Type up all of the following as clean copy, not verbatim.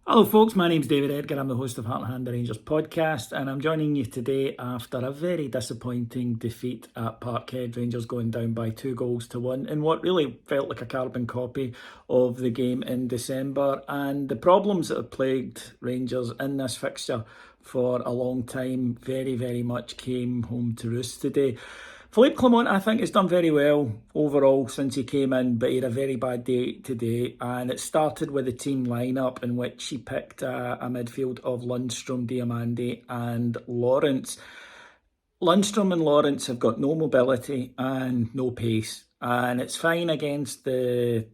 Hello folks, my name's David Edgar, I'm the host of Heart and Hand the Rangers podcast, and I'm joining you today after a very disappointing defeat at Parkhead. Rangers going down by 2-1 in what really felt like a carbon copy of the game in December, and the problems that have plagued Rangers in this fixture for a long time very much came home to roost today. Philippe Clement, I think, has done very well overall since he came in, but he had a very bad day today, and it started with the team lineup in which he picked a midfield of Lundstrom, Diamande and Lawrence. Lundstrom and Lawrence have got no mobility and no pace, and it's fine against the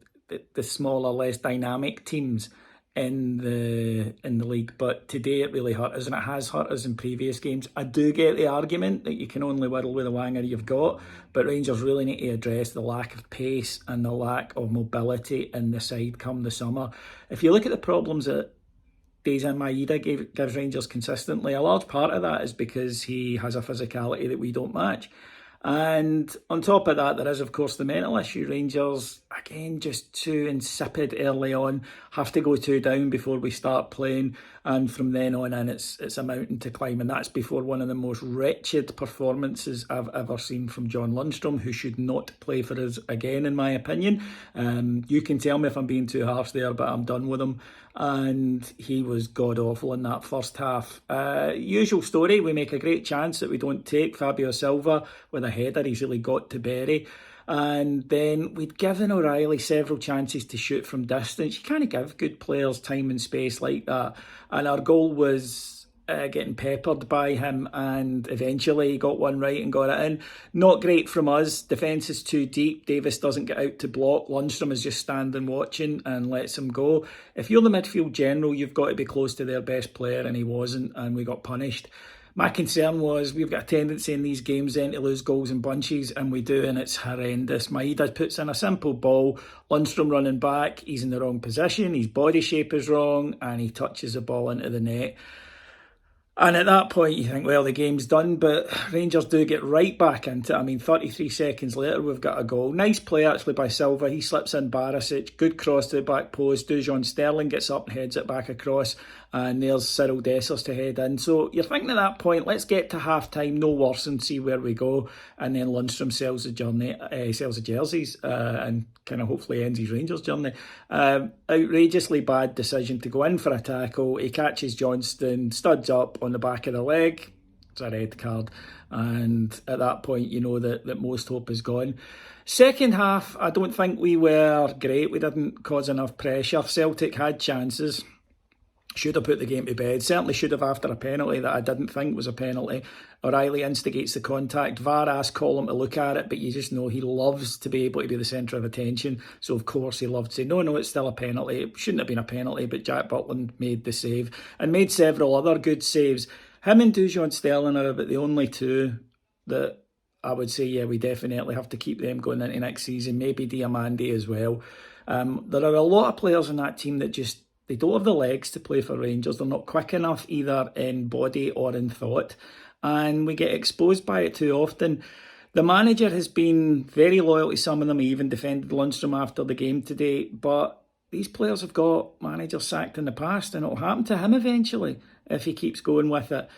smaller, less dynamic teams in the league, but today it really hurt us, and it has hurt us in previous games. I do get the argument that you can only whittle with the wanger you've got, but Rangers really need to address the lack of pace and the lack of mobility in the side come the summer. If you look at the problems that Deja gives Rangers consistently, a large part of that is because he has a physicality that we don't match. And on top of that, there is, of course, the mental issue. Rangers, again, just too insipid early on, have to go 2 down before we start playing. And from then on in, it's a mountain to climb. And that's before one of the most wretched performances I've ever seen from John Lundstrom, who should not play for us again, in my opinion. You can tell me if I'm being too harsh there, but I'm done with him. And he was god-awful in that first half. Usual story, we make a great chance that we don't take. Fabio Silva with a header he's really got to bury. And then we'd given O'Reilly several chances to shoot from distance. You can't give good players time and space like that. And our goal was getting peppered by him, and eventually he got one right and got it in. Not great from us. Defence is too deep. Davis doesn't get out to block. Lundstrom is just standing watching and lets him go. If you're the midfield general, you've got to be close to their best player, and he wasn't, and we got punished. My concern was we've got a tendency in these games then to lose goals in bunches, and we do, and it's horrendous. Maeda puts in a simple ball, Lundstrom running back, he's in the wrong position, his body shape is wrong, and he touches the ball into the net. And at that point, you think, well, the game's done, but Rangers do get right back into it. I mean, 33 seconds later, we've got a goal. Nice play, actually, by Silva. He slips in Barisic. Good cross to the back post. Dujon Sterling gets up and heads it back across. And there's Cyril Dessers to head in. So you're thinking at that point, let's get to half-time, no worse, and see where we go. And then Lundstrom sells the jerseys, and kind of hopefully ends his Rangers journey. Outrageously bad decision to go in for a tackle. He catches Johnston, studs up on the back of the leg. It's a red card. And at that point, you know that most hope is gone. Second half, I don't think we were great. We didn't cause enough pressure. Celtic had chances. Should have put the game to bed. Certainly should have after a penalty that I didn't think was a penalty. O'Reilly instigates the contact. VAR asks Colm to look at it, but you just know he loves to be able to be the centre of attention. So, of course, he loved to say, no, it's still a penalty. It shouldn't have been a penalty, but Jack Butland made the save and made several other good saves. Him and Dujon Sterling are about the only two that I would say, yeah, we definitely have to keep them going into next season. Maybe Diamande as well. There are a lot of players in that team that just, they don't have the legs to play for Rangers. They're not quick enough either in body or in thought. And we get exposed by it too often. The manager has been very loyal to some of them. He even defended Lundstrom after the game today. But these players have got managers sacked in the past, and it'll happen to him eventually if he keeps going with it.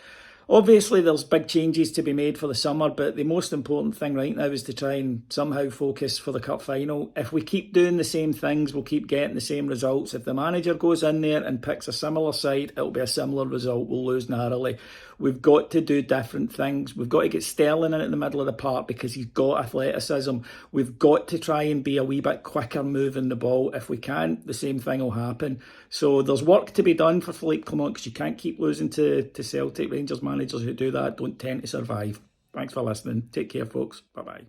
Obviously, there's big changes to be made for the summer, but the most important thing right now is to try and somehow focus for the cup final. If we keep doing the same things, we'll keep getting the same results. If the manager goes in there and picks a similar side, it'll be a similar result. We'll lose narrowly. We've got to do different things. We've got to get Sterling in at the middle of the park because he's got athleticism. We've got to try and be a wee bit quicker moving the ball. If we can't, the same thing will happen. So there's work to be done for Philippe Clement because you can't keep losing to Celtic. Rangers managers who do that don't tend to survive. Thanks for listening. Take care, folks. Bye-bye.